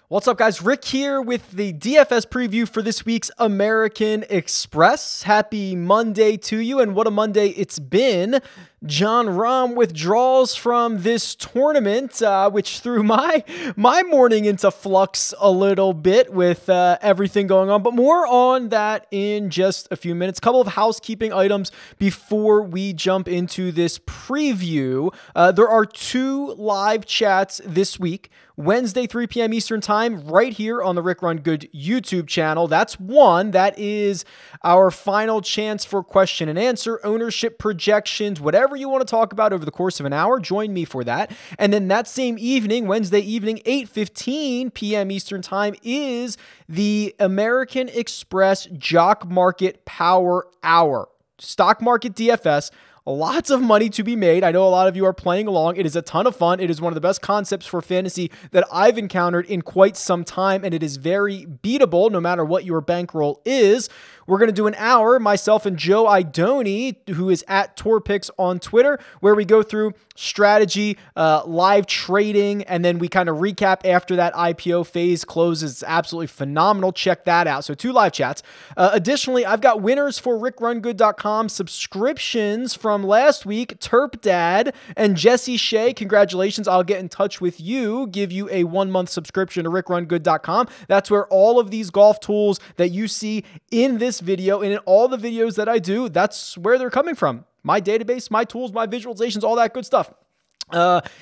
What's up, guys? Rick here with the DFS preview for this week's American Express. Happy Monday to you, and what a Monday it's been. John Rahm withdrawals from this tournament, which threw my morning into flux a little bit with everything going on, but more on that in just a few minutes. A couple of housekeeping items before we jump into this preview. There are 2 live chats this week. Wednesday, 3 p.m. Eastern Time, right here on the Rick Run Good YouTube channel. That's one. That is our final chance for question and answer, ownership projections, whatever you want to talk about over the course of an hour. Join me for that. And then that same evening, Wednesday evening, 8:15 p.m. Eastern Time, is the American Express Jock Market Power Hour. Stock market DFS. Lots of money to be made. I know a lot of you are playing along. It is a ton of fun. It is one of the best concepts for fantasy that I've encountered in quite some time, and it is very beatable no matter what your bankroll is. We're going to do an hour, myself and Joe Idoni, who is at TourPicks on Twitter, where we go through strategy, live trading, and then we kind of recap after that IPO phase closes. It's absolutely phenomenal. Check that out. So 2 live chats. Additionally, I've got winners for RickRunGood.com subscriptions from last week. Terp Dad and Jesse Shea, congratulations. I'll get in touch with you, give you a 1-month subscription to RickRunGood.com. That's where all of these golf tools that you see in this video and in all the videos that I do, that's where they're coming from. My database, my tools, my visualizations, all that good stuff.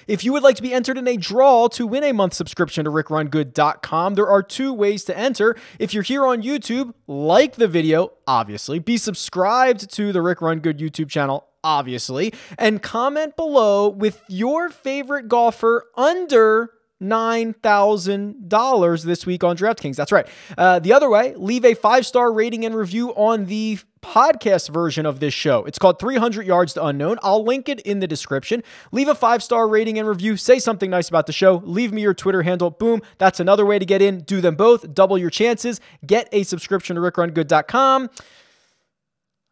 If you would like to be entered in a draw to win a month subscription to RickRunGood.com, there are 2 ways to enter. If you're here on YouTube, like the video, obviously. Be subscribed to the Rick Run Good YouTube channel, obviously. And comment below with your favorite golfer under $9,000 this week on DraftKings. That's right. The other way, leave a 5-star rating and review on the podcast version of this show. It's called 300 Yards to Unknown. I'll link it in the description. Leave a 5-star rating and review. Say something nice about the show. Leave me your Twitter handle. Boom. That's another way to get in. Do them both. Double your chances. Get a subscription to RickRunGood.com.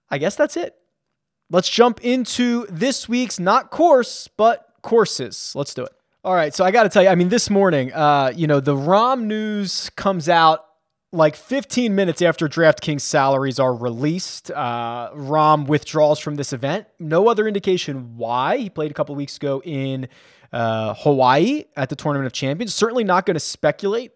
I guess that's it. Let's jump into this week's not course, but courses. Let's do it. All right, so I got to tell you, I mean, this morning, the Rahm news comes out like 15 minutes after DraftKings salaries are released. Rahm withdraws from this event. No other indication why. He played a couple weeks ago in Hawaii at the Tournament of Champions. Certainly not going to speculate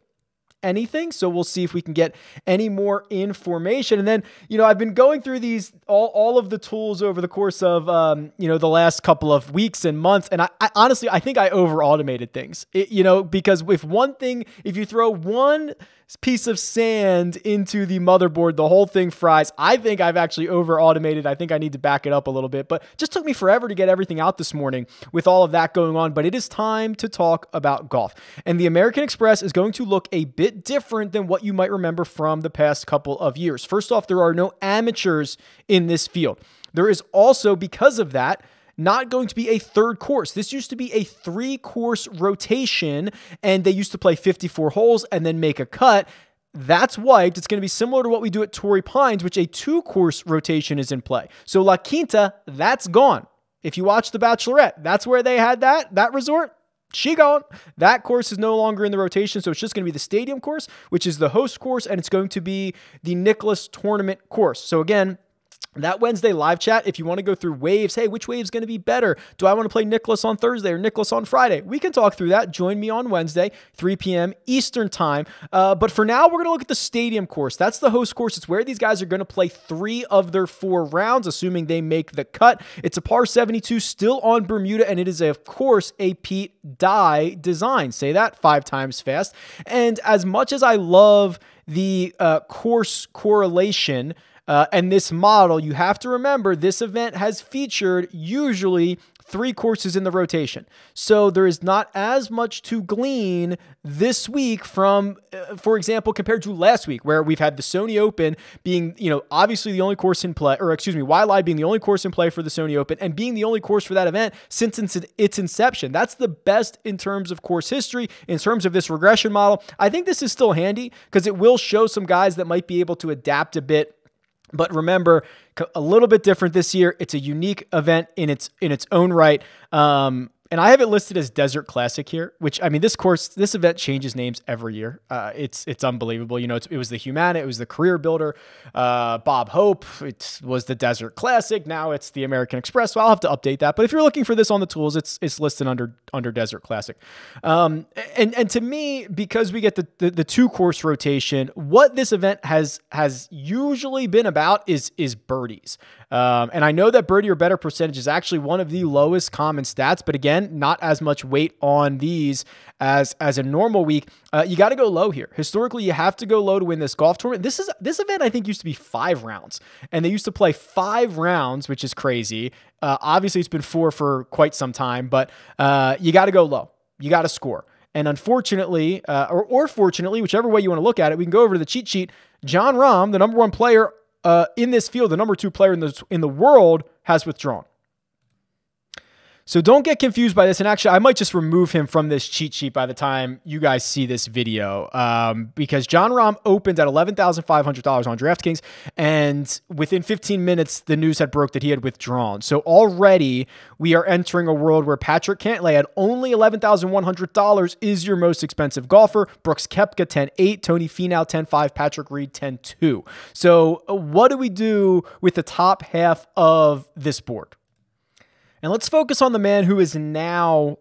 anything, so we'll see if we can get any more information. And then, I've been going through these all of the tools over the course of the last couple of weeks and months, and I honestly think I over automated things. Because if you throw one piece of sand into the motherboard, the whole thing fries. I think I've actually over automated. I think I need to back it up a little bit, but just took me forever to get everything out this morning with all of that going on. But it is time to talk about golf, and the American Express is going to look a bit different than what you might remember from the past couple of years. First off, there are no amateurs in this field. There is also, because of that, not going to be a 3rd course. This used to be a 3-course rotation, and they used to play 54 holes and then make a cut. That's wiped. It's going to be similar to what we do at Torrey Pines, which a 2-course rotation is in play. So La Quinta, that's gone. If you watch The Bachelorette, that's where they had that resort. She gone. That course is no longer in the rotation, so it's just going to be the stadium course, which is the host course, and it's going to be the Nicklaus Tournament course. So again, that Wednesday live chat, if you want to go through waves, hey, which wave's going to be better? Do I want to play Nicklaus on Thursday or Nicklaus on Friday? We can talk through that. Join me on Wednesday, 3 p.m. Eastern time. But for now, we're going to look at the stadium course. That's the host course. It's where these guys are going to play 3 of their 4 rounds, assuming they make the cut. It's a par 72, still on Bermuda, and it is, of course, a Pete Dye design. Say that 5 times fast. And as much as I love the course correlation, and this model, you have to remember this event has featured usually 3 courses in the rotation. So there is not as much to glean this week from, for example, compared to last week, where we've had the Sony Open being, obviously the only course in play, or excuse me, Waialae being the only course in play for the Sony Open and being the only course for that event since its inception. That's the best in terms of course history, in terms of this regression model. I think this is still handy because it will show some guys that might be able to adapt a bit But remember, a little bit different this year. It's a unique event in its own right. And I have it listed as Desert Classic here, which, I mean, this event changes names every year. It's unbelievable. You know, it was the Humana, it was the Career Builder, Bob Hope. It was the Desert Classic. Now it's the American Express. So I'll have to update that. But if you're looking for this on the tools, it's listed under Desert Classic. And to me, because we get the 2-course rotation, what this event has usually been about is birdies. And I know that birdie or better percentage is actually one of the lowest common stats, but again, not as much weight on these as a normal week. You got to go low here. Historically, you have to go low to win this golf tournament. This event, I think, used to be 5 rounds, and they used to play 5 rounds, which is crazy. Obviously, it's been 4 for quite some time, but you got to go low. You got to score. And unfortunately, or fortunately, whichever way you want to look at it, we can go over to the cheat sheet. Jon Rahm, the number 1 player in this field, the number 2 player in the world, has withdrawn. So don't get confused by this. And actually, I might just remove him from this cheat sheet by the time you guys see this video, because Jon Rahm opened at $11,500 on DraftKings, and within 15 minutes, the news had broke that he had withdrawn. So already we are entering a world where Patrick Cantlay at only $11,100 is your most expensive golfer. Brooks Koepka 10-8, Tony Finau 10-5, Patrick Reed 10-2. So what do we do with the top half of this board? And let's focus on the man who is now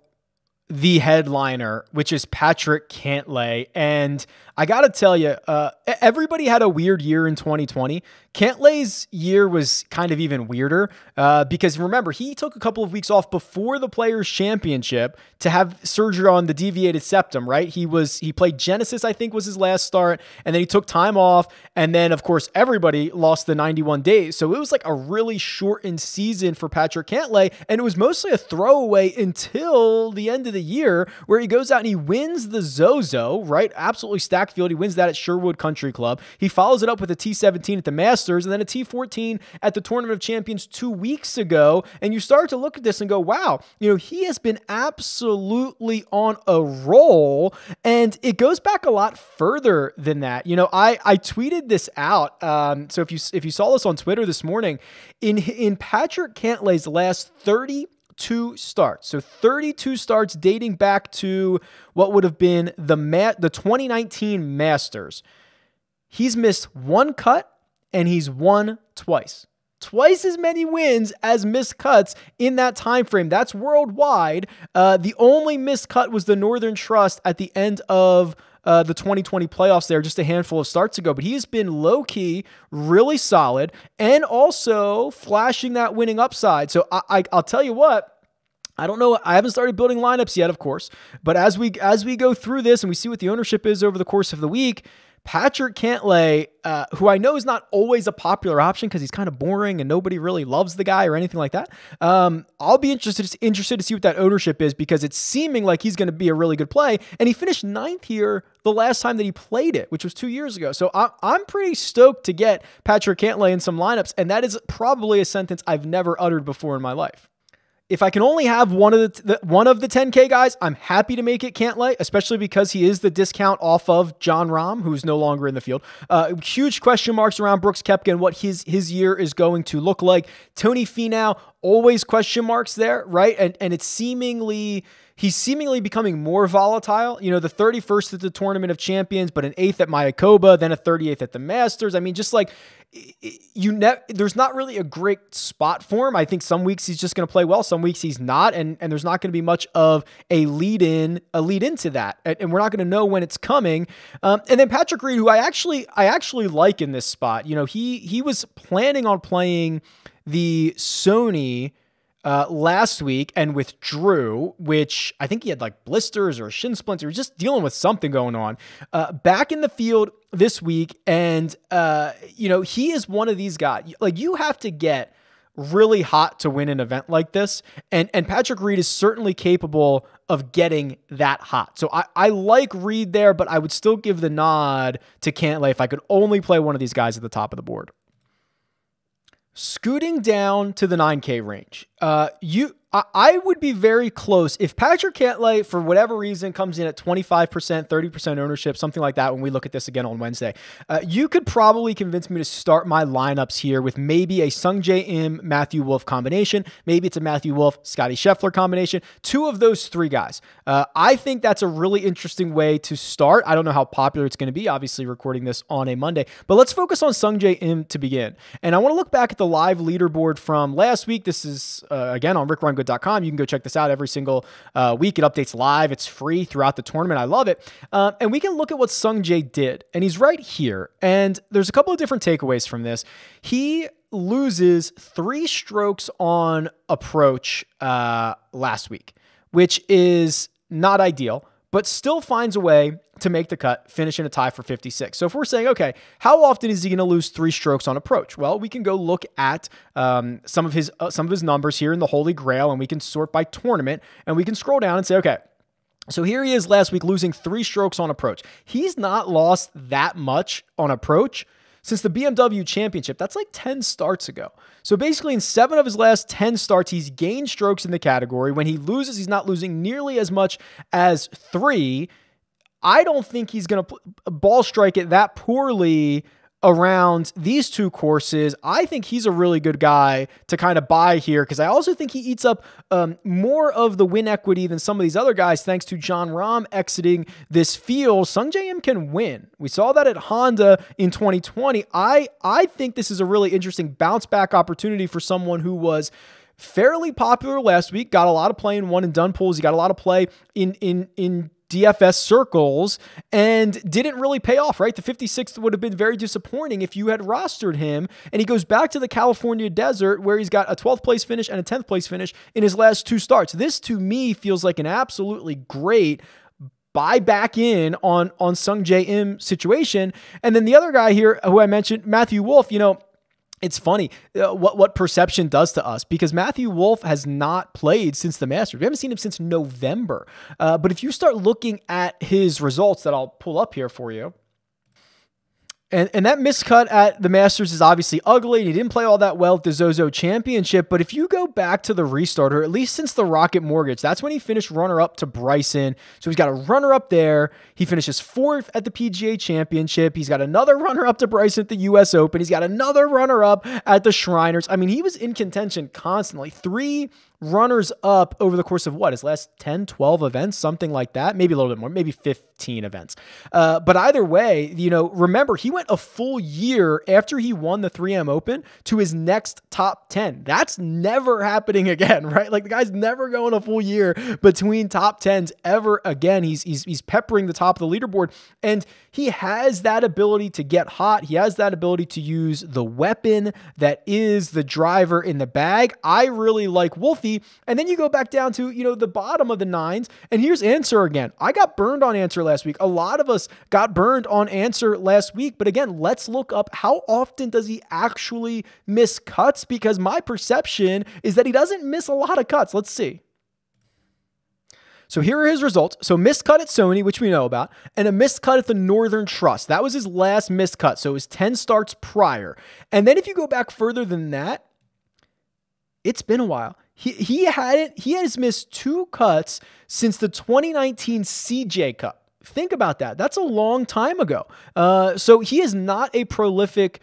the headliner, which is Patrick Cantlay. And I got to tell you, everybody had a weird year in 2020. Cantlay's year was kind of even weirder because remember, he took a couple of weeks off before the Players' Championship to have surgery on the deviated septum, right? He played Genesis, I think was his last start, and then he took time off, and then, of course, everybody lost the 91 days. So it was like a really shortened season for Patrick Cantlay, and it was mostly a throwaway until the end of the year where he goes out and he wins the Zozo, right? Absolutely stacked field. He wins that at Sherwood Country Club. He follows it up with a T17 at the Masters and then a T14 at the Tournament of Champions 2 weeks ago. And you start to look at this and go, wow, you know, he has been absolutely on a roll. And it goes back a lot further than that. You know, I tweeted this out. So if you saw this on Twitter this morning, in Patrick Cantlay's last 32 starts. So 32 starts dating back to what would have been the 2019 Masters. He's missed 1 cut and he's won twice. Twice as many wins as missed cuts in that time frame. That's worldwide. The only missed cut was the Northern Trust at the end of the 2020 playoffs there, just a handful of starts ago. But he has been low-key, really solid, and also flashing that winning upside. So I'll tell you what, I don't know. I haven't started building lineups yet, of course. But as we go through this and we see what the ownership is over the course of the week, Patrick Cantlay, who I know is not always a popular option because he's kind of boring and nobody really loves the guy or anything like that. I'll be interested to see what that ownership is because it's seeming like he's going to be a really good play. And he finished 9th here the last time that he played it, which was 2 years ago. So I'm pretty stoked to get Patrick Cantlay in some lineups. And that is probably a sentence I've never uttered before in my life. If I can only have one of the 10K guys, I'm happy to make it Cantlay, especially because he is the discount off of Jon Rahm, who's no longer in the field. Huge question marks around Brooks Koepka and what his year is going to look like. Tony Finau, always question marks there, right? And it's he's seemingly becoming more volatile. You know, the 31st at the Tournament of Champions, but an 8th at Mayakoba, then a 38th at the Masters. I mean, just like there's not really a great spot for him. I think some weeks he's just going to play well, some weeks he's not, and there's not going to be much of a lead into that, and we're not going to know when it's coming. And then Patrick Reed, who I actually like in this spot. You know, he was planning on playing the Sony last week and withdrew, which I think he had like blisters or a shin splinter. He was just dealing with something going on. Back in the field this week, and you know, he is one of these guys. Like, you have to get really hot to win an event like this, and Patrick Reed is certainly capable of getting that hot. So I like Reed there, but I would still give the nod to Cantlay if I could only play one of these guys at the top of the board. Scooting down to the 9K range. I would be very close if Patrick Cantlay, for whatever reason, comes in at 25%, 30% ownership, something like that when we look at this again on Wednesday. You could probably convince me to start my lineups here with maybe a Sungjae Im, Matthew Wolff combination. Maybe it's a Matthew Wolff, Scotty Scheffler combination. Two of those three guys. I think that's a really interesting way to start. I don't know how popular it's going to be, obviously recording this on a Monday, but let's focus on Sungjae Im to begin. And I want to look back at the live leaderboard from last week. This is, again, on RickRunGood.com. You can go check this out every single week. It updates live. It's free throughout the tournament. I love it. And we can look at what Sungjae did. And he's right here. And there's a couple of different takeaways from this. He loses 3 strokes on approach last week, which is not ideal, but still finds a way to make the cut, finish in a tie for 56. So if we're saying, okay, how often is he going to lose 3 strokes on approach? Well, we can go look at some of his numbers here in the Holy Grail, and we can sort by tournament, and we can scroll down and say, okay, so here he is last week losing 3 strokes on approach. He's not lost that much on approach since the BMW Championship. That's like 10 starts ago. So basically in 7 of his last 10 starts, he's gained strokes in the category. When he loses, he's not losing nearly as much as 3. I don't think he's going to ball strike it that poorly around these 2 courses. I think he's a really good guy to kind of buy here because I also think he eats up more of the win equity than some of these other guys thanks to Jon Rahm exiting this field. Sungjae Im can win. We saw that at Honda in 2020. I think this is a really interesting bounce back opportunity for someone who was fairly popular last week, got a lot of play in one and done pools. He got a lot of play in DFS circles and didn't really pay off, right? The 56th would have been very disappointing if you had rostered him, and he goes back to the California desert where he's got a 12th place finish and a 10th place finish in his last 2 starts. This to me feels like an absolutely great buy back in on Sungjae Im situation. And then the other guy here who I mentioned, Matthew Wolff, it's funny what perception does to us because Matthew Wolff has not played since the Masters. We haven't seen him since November. But if you start looking at his results that I'll pull up here for you, and that miscut at the Masters is obviously ugly. He didn't play all that well at the Zozo Championship. But if you go back to the restart, or at least since the Rocket Mortgage, that's when he finished runner-up to Bryson. So he's got a runner-up there. He finishes 4th at the PGA Championship. He's got another runner-up to Bryson at the U.S. Open. He's got another runner-up at the Shriners. I mean, he was in contention constantly. 3 runners up over the course of his last 10, 12 events, something like that, maybe a little bit more, maybe 15 events. But either way, remember, he went a full year after he won the 3M Open to his next top 10. That's never happening again, right? Like the guy's never going a full year between top 10s ever again. He's peppering the top of the leaderboard, and he has that ability to get hot. He has that ability to use the weapon that is the driver in the bag. I really like Wolfie. And then you go back down to, the bottom of the 9s. And here's Answer again. I got burned on Answer last week. A lot of us got burned on Answer last week. But again, let's look up how often does he actually miss cuts? Because my perception is that he doesn't miss a lot of cuts. Let's see. So here are his results. So missed cut at Sony, which we know about, and a missed cut at the Northern Trust. That was his last missed cut. So it was 10 starts prior. And then if you go back further than that, it's been a while. He has missed 2 cuts since the 2019 CJ Cup. Think about that. That's a long time ago. So he is not a prolific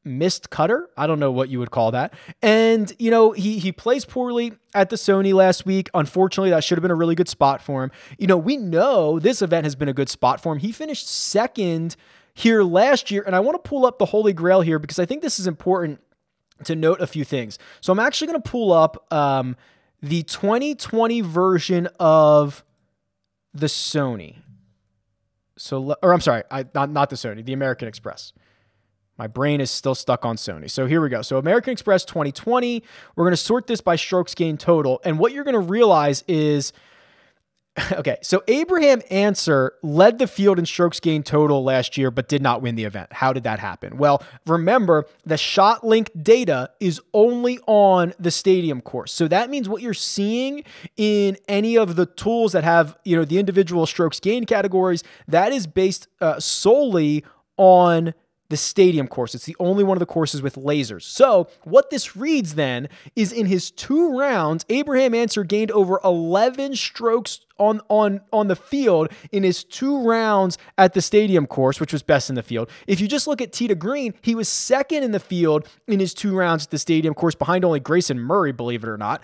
missed cutter. I don't know what you would call that. And, he plays poorly at the Sony last week. Unfortunately, that should have been a really good spot for him. We know this event has been a good spot for him. He finished 2nd here last year. And I want to pull up the Holy Grail here because I think this is important to note a few things. So I'm actually going to pull up the 2020 version of the Sony. I'm sorry, not the Sony, the American Express. My brain is still stuck on Sony. So here we go. So American Express 2020, we're going to sort this by strokes gained total. And what you're going to realize is, okay, so Abraham Answer led the field in strokes gained total last year, but did not win the event. How did that happen? Well, remember, the shot link data is only on the stadium course. So that means what you're seeing in any of the tools that have, the individual strokes gained categories, that is based solely on the stadium course. It's the only one of the courses with lasers. So what this reads then is in his 2 rounds, Abraham Ancer gained over 11 strokes on the field in his 2 rounds at the stadium course, which was best in the field. If you just look at tee to green, he was second in the field in his 2 rounds at the stadium course, behind only Grayson Murray, believe it or not.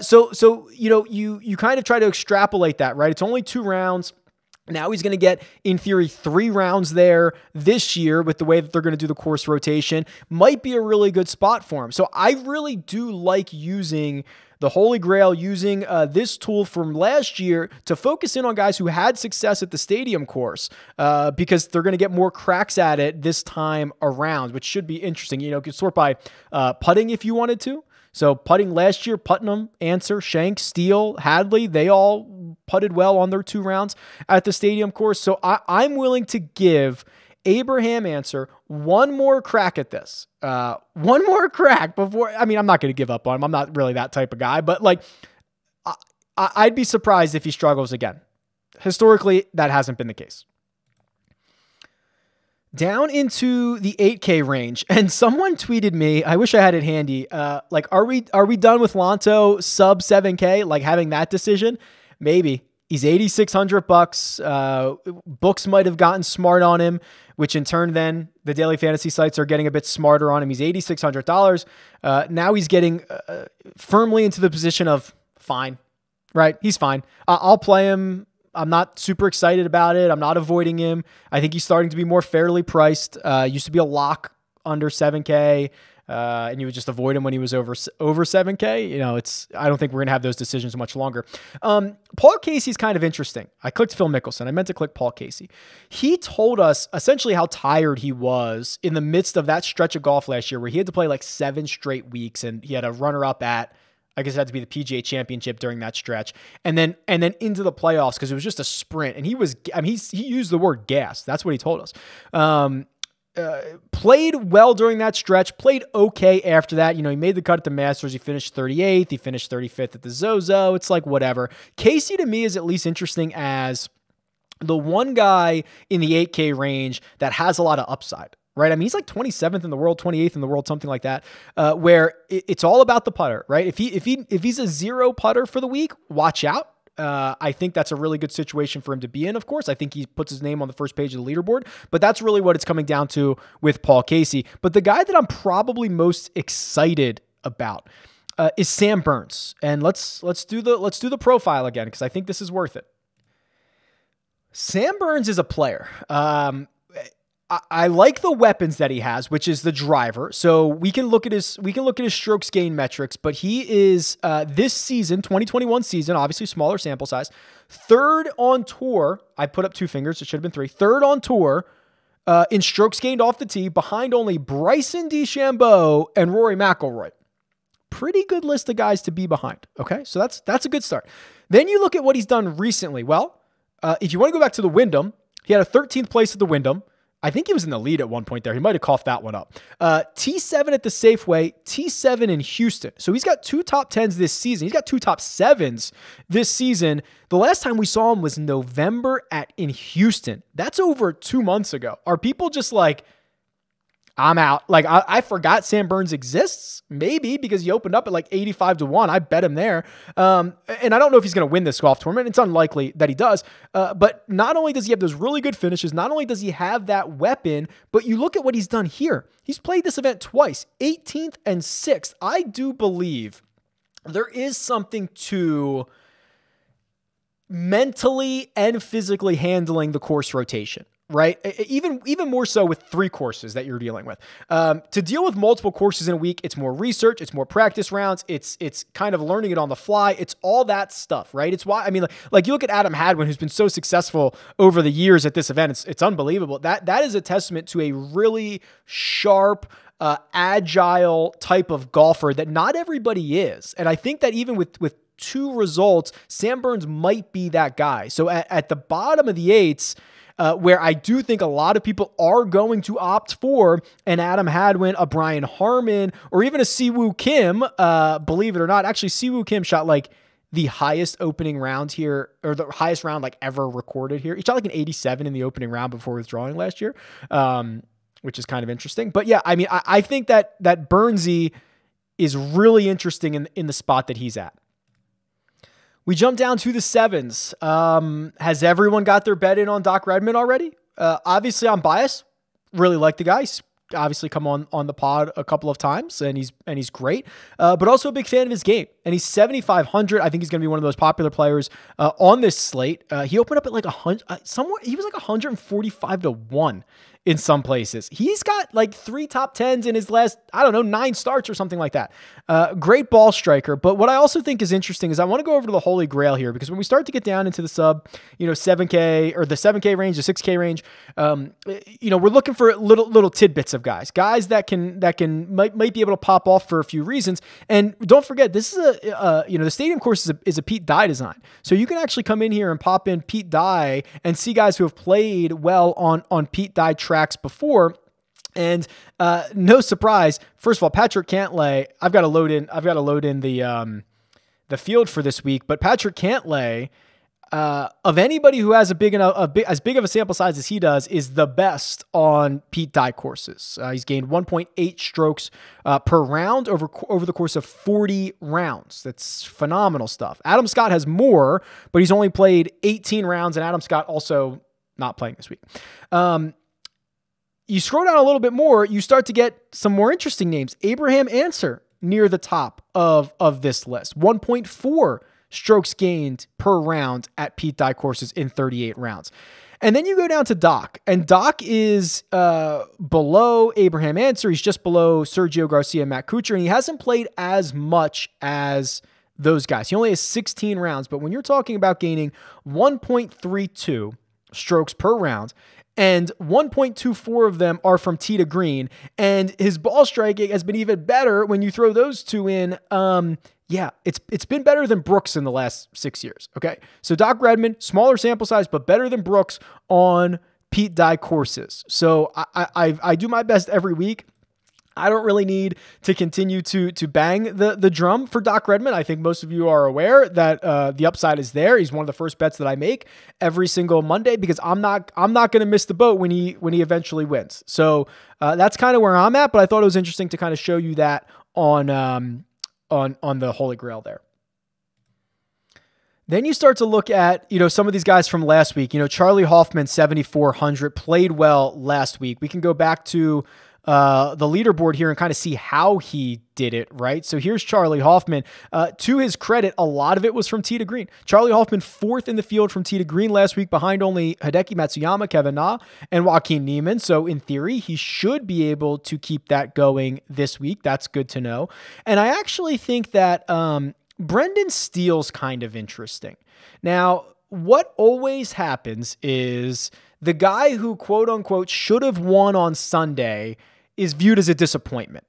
So you kind of try to extrapolate that, right? It's only 2 rounds. Now he's going to get, in theory, 3 rounds there this year with the way that they're going to do the course rotation. Might be a really good spot for him. So I really do like using the Holy Grail, using this tool from last year to focus in on guys who had success at the stadium course because they're going to get more cracks at it this time around, which should be interesting. You could sort by putting if you wanted to. So putting last year, Putnam, Ancer, Shank, Steele, Hadley, they all putted well on their 2 rounds at the stadium course. So I'm willing to give Abraham Ancer one more crack at this. One more crack before, I'm not going to give up on him. I'm not really that type of guy, but I'd be surprised if he struggles again. Historically, that hasn't been the case. Down into the 8K range, and someone tweeted me, I wish I had it handy, are we done with Lanto sub 7K, like having that decision? Maybe. He's $8,600. Books might have gotten smart on him, which in turn then the daily fantasy sites are getting a bit smarter on him. He's $8,600. Now he's getting firmly into the position of fine, right? He's fine. I'll play him. I'm not super excited about it. I'm not avoiding him. I think he's starting to be more fairly priced. Used to be a lock under 7K, and you would just avoid him when he was over 7K. I don't think we're going to have those decisions much longer. Paul Casey's kind of interesting. I clicked Phil Mickelson. I meant to click Paul Casey. He told us essentially how tired he was in the midst of that stretch of golf last year where he had to play like 7 straight weeks, and he had a runner-up at, I guess it had to be the PGA Championship during that stretch, and then into the playoffs because it was just a sprint. And he used the word gas. That's what he told us. Played well during that stretch. Played okay after that. He made the cut at the Masters. He finished 38th. He finished 35th at the Zozo. It's like whatever. Casey to me is at least interesting as the one guy in the 8K range that has a lot of upside. Right? He's like 27th in the world, 28th in the world, something like that, where it's all about the putter, right? If he's a 0 putter for the week, watch out. I think that's a really good situation for him to be in, of course. I think he puts his name on the first page of the leaderboard, but that's really what it's coming down to with Paul Casey. But the guy that I'm probably most excited about is Sam Burns. And let's do the profile again, because I think this is worth it. Sam Burns is a player. I like the weapons that he has, which is the driver. So we can look at his strokes gain metrics, but he is this season, 2021 season, obviously smaller sample size, 3rd on tour. I put up 2 fingers. It should have been 3. 3rd on tour in strokes gained off the tee, behind only Bryson DeChambeau and Rory McIlroy. Pretty good list of guys to be behind. Okay, so that's a good start. Then you look at what he's done recently. Well, if you want to go back to the Wyndham, he had a 13th place at the Wyndham. I think he was in the lead at one point there. He might have coughed that one up. T7 at the Safeway, T7 in Houston. So he's got 2 top 10s this season. He's got 2 top 7s this season. The last time we saw him was November in Houston. That's over 2 months ago. Are people just like, I'm out? Like, I forgot Sam Burns exists, maybe because he opened up at like 85-1. I bet him there. And I don't know if he's going to win this golf tournament. It's unlikely that he does. But not only does he have those really good finishes, not only does he have that weapon, but you look at what he's done here. He's played this event twice, 18th and 6th. I do believe there is something to mentally and physically handling the course rotation. Right? Even more so with 3 courses that you're dealing with. To deal with multiple courses in a week, it's more research, it's more practice rounds, it's kind of learning it on the fly. It's all that stuff, right? It's why, like you look at Adam Hadwin, who's been so successful over the years at this event. It's unbelievable. That is a testament to a really sharp, agile type of golfer that not everybody is. And I think that even with 2 results, Sam Burns might be that guy. So at the bottom of the 8s, where I do think a lot of people are going to opt for an Adam Hadwin, a Brian Harmon, or even a Siwoo Kim, believe it or not. Actually, Siwoo Kim shot like the highest opening round here, or the highest round like ever recorded here. He shot like an 87 in the opening round before withdrawing last year. which is kind of interesting. But yeah, I mean, I think that Burnsy is really interesting in the spot that he's at. We jump down to the sevens. Has everyone got their bet in on Doc Redman already? Obviously, I'm biased. Really like the guy. He's obviously come on the pod a couple of times, and he's great. But also a big fan of his game. And he's 7,500. I think he's going to be one of the most popular players on this slate. He opened up at like 100. Somewhere he was like 145 to 1 in some places. He's got like 3 top 10s in his last, I don't know, 9 starts or something like that. Great ball striker. But what I also think is interesting is I want to go over to the Holy Grail here, because when we start to get down into the sub, 7K or the 7K range, the 6K range, we're looking for little tidbits of guys that might be able to pop off for a few reasons. And don't forget, this is the stadium course is a Pete Dye design. So you can actually come in here and pop in Pete Dye and see guys who have played well on Pete Dye tracks before. And no surprise, first of all, Patrick Cantlay, I've got to load in the field for this week, but Patrick Cantlay, of anybody who has as big of a sample size as he does, is the best on Pete Dye courses. He's gained 1.8 strokes per round over the course of 40 rounds. That's phenomenal stuff. Adam Scott has more, but he's only played 18 rounds, and Adam Scott also not playing this week. You scroll down a little bit more, you start to get some more interesting names. Abraham Answer near the top of this list. 1.4 strokes gained per round at Pete Dye courses in 38 rounds. And then you go down to Doc, and Doc is below Abraham Answer. He's just below Sergio Garcia and Matt Kuchar, and he hasn't played as much as those guys. He only has 16 rounds, but when you're talking about gaining 1.32 strokes per round, and 1.24 of them are from tee to green, and his ball striking has been even better when you throw those two in. Yeah, it's been better than Brooks in the last 6 years. Okay, so Doc Redman, smaller sample size, but better than Brooks on Pete Dye courses. So I do my best every week. I don't really need to continue to bang the drum for Doc Redman. I think most of you are aware that the upside is there. He's one of the first bets that I make every single Monday, because I'm not going to miss the boat when he eventually wins. So that's kind of where I'm at. But I thought it was interesting to kind of show you that on the Holy Grail there. Then you start to look at, some of these guys from last week. Charlie Hoffman, 7,400, played well last week. We can go back to the leaderboard here and kind of see how he did it, right? So here's Charlie Hoffman. To his credit, a lot of it was from tee to green. Charlie Hoffman, 4th in the field from tee to green last week, behind only Hideki Matsuyama, Kevin Na, and Joaquin Niemann. So in theory, he should be able to keep that going this week. That's good to know. And I actually think that Brendan Steele's kind of interesting. Now, what always happens is the guy who, quote unquote, should have won on Sunday is viewed as a disappointment.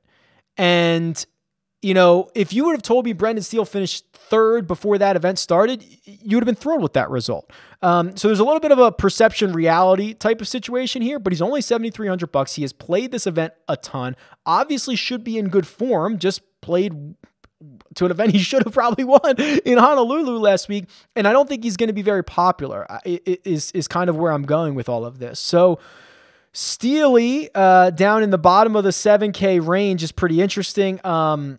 And, if you would have told me Brendan Steele finished 3rd before that event started, you would have been thrilled with that result. So there's a little bit of a perception reality type of situation here, but he's only $7,300. He has played this event a ton, obviously should be in good form, just played to an event he should have probably won in Honolulu last week. And I don't think he's going to be very popular, is kind of where I'm going with all of this. So Steely down in the bottom of the 7K range is pretty interesting. I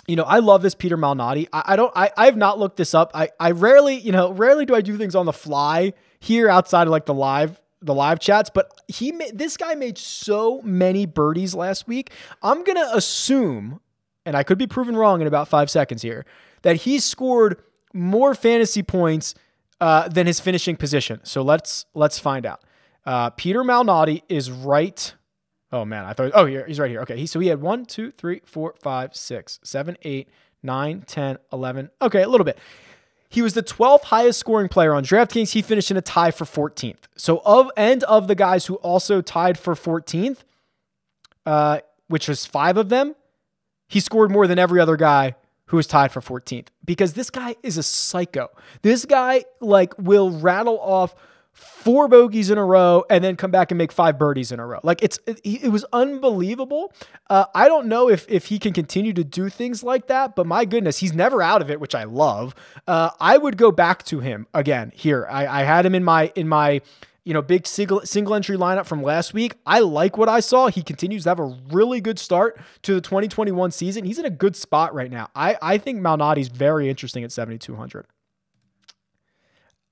love this Peter Malnati. I have not looked this up. I rarely do I do things on the fly here outside of like the live chats, but this guy made so many birdies last week. I'm going to assume, and I could be proven wrong in about 5 seconds here, that he scored more fantasy points than his finishing position. So let's find out. Peter Malnati is right. Oh man, he's right here. Okay. So he had 1, 2, 3, 4, 5, 6, 7, 8, 9, 10, 11. Okay. A little bit. He was the 12th highest scoring player on DraftKings. He finished in a tie for 14th. So of the guys who also tied for 14th, which was 5 of them, he scored more than every other guy who was tied for 14th, because this guy is a psycho. This guy will rattle off 4 bogeys in a row and then come back and make 5 birdies in a row. It was unbelievable. I don't know if he can continue to do things like that, but my goodness, he's never out of it, which I love. I would go back to him again here. I had him in my big single entry lineup from last week. I like what I saw. He continues to have a really good start to the 2021 season. He's in a good spot right now. I think Malnati's very interesting at 7,200.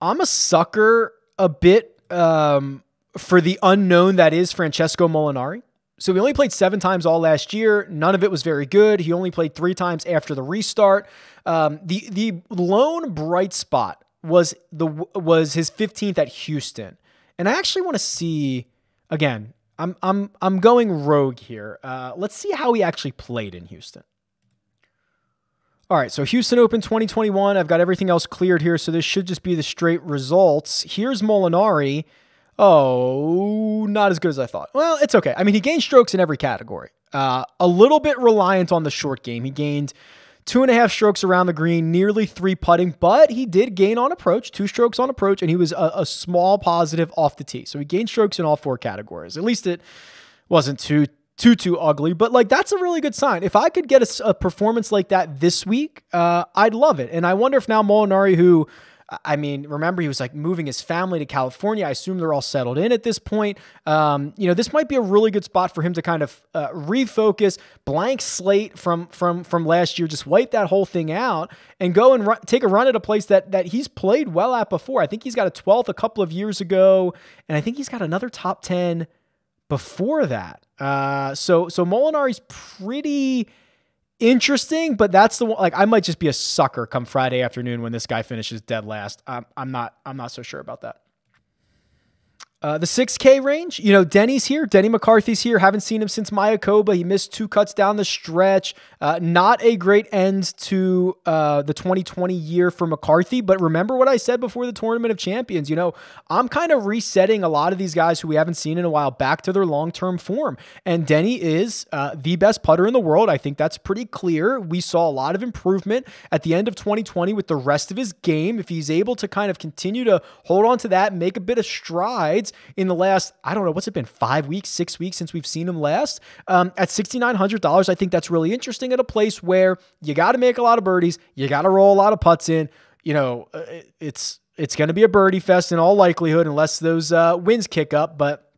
I'm a sucker a bit for the unknown that is Francesco Molinari. So he only played 7 times all last year. None of it was very good. He only played 3 times after the restart. The lone bright spot was his 15th at Houston. And I actually want to see, again, I'm going rogue here. Let's see how he actually played in Houston. All right, so Houston Open 2021. I've got everything else cleared here, so this should just be the straight results. Here's Molinari. Oh, not as good as I thought. Well, it's okay. I mean, he gained strokes in every category. A little bit reliant on the short game. He gained 2.5 strokes around the green, nearly 3 putting, but he did gain on approach, 2 strokes on approach, and he was a small positive off the tee. So he gained strokes in all 4 categories. At least it wasn't too ugly, but like that's a really good sign. If I could get a performance like that this week, I'd love it. And I wonder if now Molinari, who, I mean, remember he was like moving his family to California. I assume they're all settled in at this point. This might be a really good spot for him to kind of refocus, blank slate from last year, just wipe that whole thing out and go and take a run at a place that he's played well at before. I think he's got a 12th a couple of years ago, and I think he's got another top 10 before that. So Molinari's pretty interesting, but that's the one, like, I might just be a sucker come Friday afternoon when this guy finishes dead last. I'm not so sure about that. The 6K range, Denny's here. Denny McCarthy's here. Haven't seen him since Mayakoba. He missed 2 cuts down the stretch. Not a great end to the 2020 year for McCarthy, but remember what I said before the Tournament of Champions. I'm kind of resetting a lot of these guys who we haven't seen in a while back to their long-term form. And Denny is the best putter in the world. I think that's pretty clear. We saw a lot of improvement at the end of 2020 with the rest of his game. If he's able to kind of continue to hold on to that, make a bit of strides in the last, I don't know, what's it been, 5 weeks, 6 weeks since we've seen him last? At $6,900, I think that's really interesting at a place where you got to make a lot of birdies, you got to roll a lot of putts in. It's going to be a birdie fest in all likelihood, unless those winds kick up, but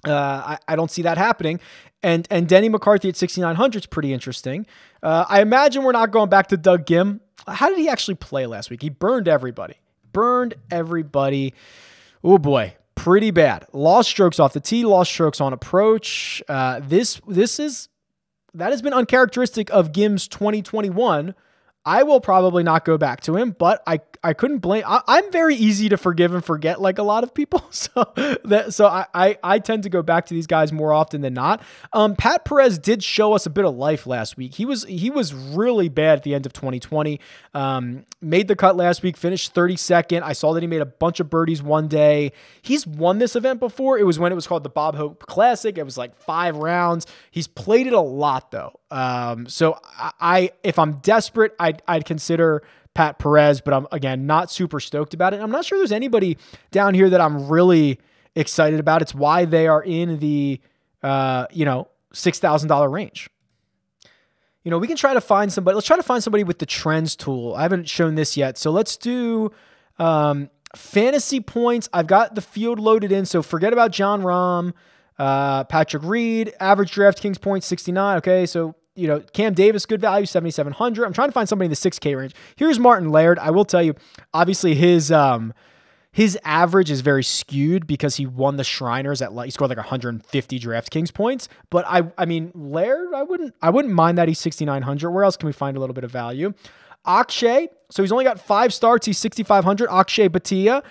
I don't see that happening. And Denny McCarthy at 6,900 is pretty interesting. I imagine we're not going back to Doug Gim. How did he actually play last week? He burned everybody. Oh boy. Pretty bad. Lost strokes off the tee, lost strokes on approach. That has been uncharacteristic of Gim's 2021. I will probably not go back to him, but I couldn't blame. I'm very easy to forgive and forget, like a lot of people. So I tend to go back to these guys more often than not. Pat Perez did show us a bit of life last week. He was really bad at the end of 2020. Made the cut last week, finished 32nd. I saw that he made a bunch of birdies one day. He's won this event before. It was when it was called the Bob Hope Classic. It was like 5 rounds. He's played it a lot though. So if I'm desperate, I'd consider Pat Perez, but I'm, again, not super stoked about it. I'm not sure there's anybody down here that I'm really excited about. It's why they are in the, $6,000 range. We can try to find somebody. Let's try to find somebody with the trends tool. I haven't shown this yet. So let's do fantasy points. I've got the field loaded in. So forget about John Rahm, Patrick Reed, average DraftKings points, 69. Okay. So, Cam Davis, good value, 7,700. I'm trying to find somebody in the 6K range. Here's Martin Laird. I will tell you, obviously his average is very skewed because he won the Shriners he scored like 150 DraftKings points. But I mean, Laird, I wouldn't mind that he's 6,900. Where else can we find a little bit of value? Akshay, so he's only got 5 starts. He's 6,500. Akshay Bhatia,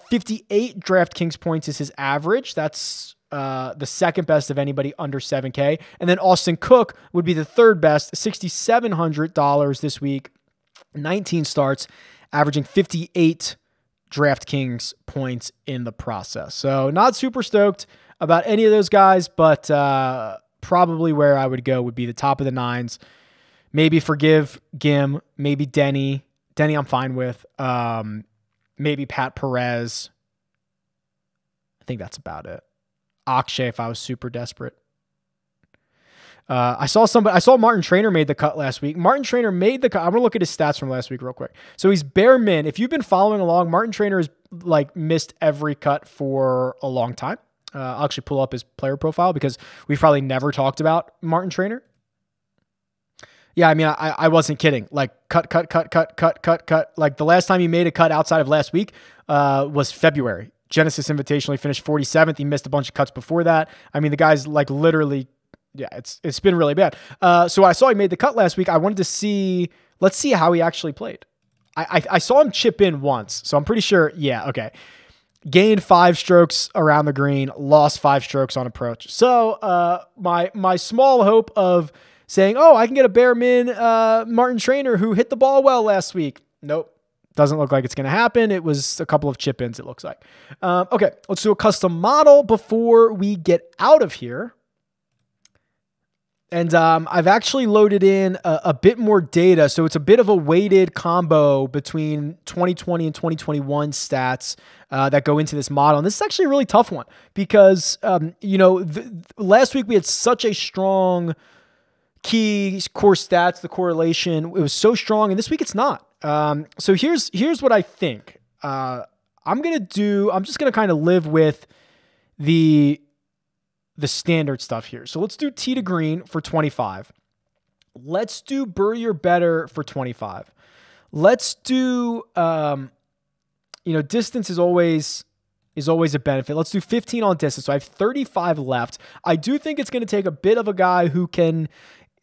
58 DraftKings points is his average. That's the second best of anybody under 7K. And then Austin Cook would be the third best, $6,700 this week, 19 starts, averaging 58 DraftKings points in the process. So not super stoked about any of those guys, but probably where I would go would be the top of the 9s. Maybe forgive Gim, maybe Denny. Denny I'm fine with. Maybe Pat Perez. I think that's about it. Akshay if I was super desperate. I saw Martin Trainer made the cut last week. Martin Trainer made the cut. I'm going to look at his stats from last week real quick. So he's bare min. If you've been following along, Martin Trainer has like missed every cut for a long time. I'll actually pull up his player profile because we've probably never talked about Martin Trainer. Yeah, I mean, I wasn't kidding. Like cut. Like the last time he made a cut outside of last week was February. Genesis Invitational, he finished 47th. He missed a bunch of cuts before that. I mean, the guy's like literally, yeah, it's been really bad. So I saw he made the cut last week. I wanted to see, let's see how he actually played. I saw him chip in once, so I'm pretty sure, yeah, okay. Gained 5 strokes around the green, lost 5 strokes on approach. So my small hope of saying, oh, I can get a bare min Martin Trainer who hit the ball well last week. Nope. Doesn't look like it's going to happen. It was a couple of chip ins, it looks like. Okay, let's do a custom model before we get out of here. And I've actually loaded in a bit more data. So it's a bit of a weighted combo between 2020 and 2021 stats that go into this model. And this is actually a really tough one because, last week we had such a strong key core stats, the correlation. It was so strong. And this week it's not. So here's what I think. I'm just going to kind of live with the standard stuff here. So let's do tee to green for 25. Let's do birdie or better for 25. Let's do, distance is always a benefit. Let's do 15 on distance. So I have 35 left. I do think it's going to take a bit of a guy who can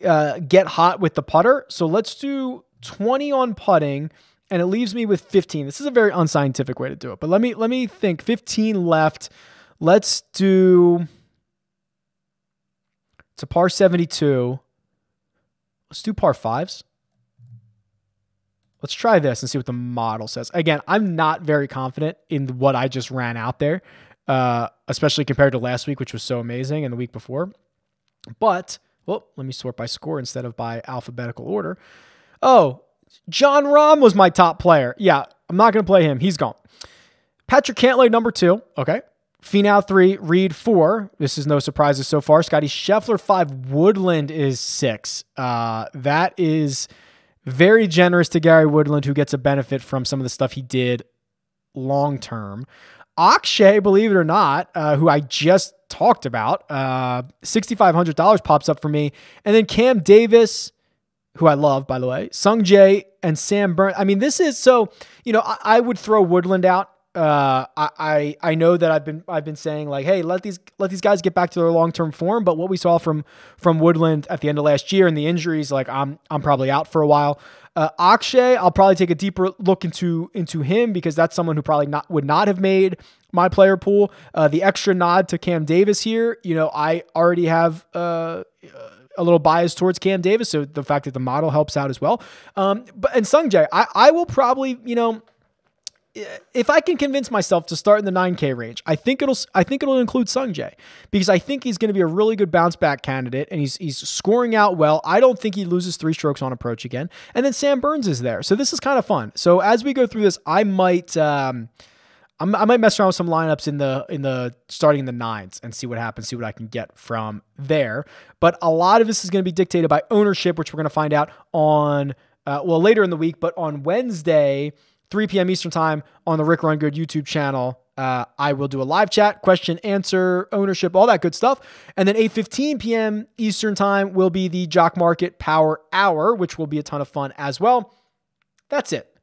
get hot with the putter. So let's do 20 on putting, and it leaves me with 15. This is a very unscientific way to do it, but let me think. 15 left. Let's do, it's a par 72. Let's do par 5s. Let's try this and see what the model says. Again, I'm not very confident in what I just ran out there, especially compared to last week, which was so amazing, and the week before. But, well, let me sort by score instead of by alphabetical order. Oh, John Rahm was my top player. Yeah, I'm not going to play him. He's gone. Patrick Cantlay, number 2. Okay. Finau 3, Reed 4. This is no surprises so far. Scotty Scheffler 5, Woodland is 6. That is very generous to Gary Woodland, who gets a benefit from some of the stuff he did long term. Akshay, believe it or not, who I just talked about, $6,500 pops up for me. And then Cam Davis, who I love, by the way, Sung Jae and Sam Burns. I mean, this is so, I would throw Woodland out. I know that I've been saying like, hey, let these guys get back to their long-term form. But what we saw from Woodland at the end of last year and the injuries, like I'm probably out for a while. Akshay, I'll probably take a deeper look into him because that's someone who probably would not have made my player pool. The extra nod to Cam Davis here, I already have a little bias towards Cam Davis, so the fact that the model helps out as well. And Sung Jae, I will probably, if I can convince myself to start in the 9K range, I think it'll include Sung Jae because I think he's going to be a really good bounce back candidate and he's scoring out well. I don't think he loses 3 strokes on approach again. And then Sam Burns is there. So this is kind of fun. So as we go through this, I might mess around with some lineups in the starting in the 9s and see what happens, see what I can get from there. But a lot of this is going to be dictated by ownership, which we're going to find out on later in the week, but on Wednesday, 3 p.m. Eastern time on the Rick Run Good YouTube channel. I will do a live chat, question, answer, ownership, all that good stuff. And then 8:15 p.m. Eastern time will be the Jock Market Power Hour, which will be a ton of fun as well. That's it.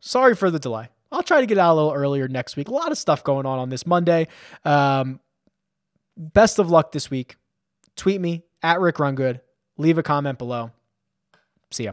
Sorry for the delay. I'll try to get out a little earlier next week. A lot of stuff going on this Monday. Best of luck this week. Tweet me at RickRunGood. Leave a comment below. See ya.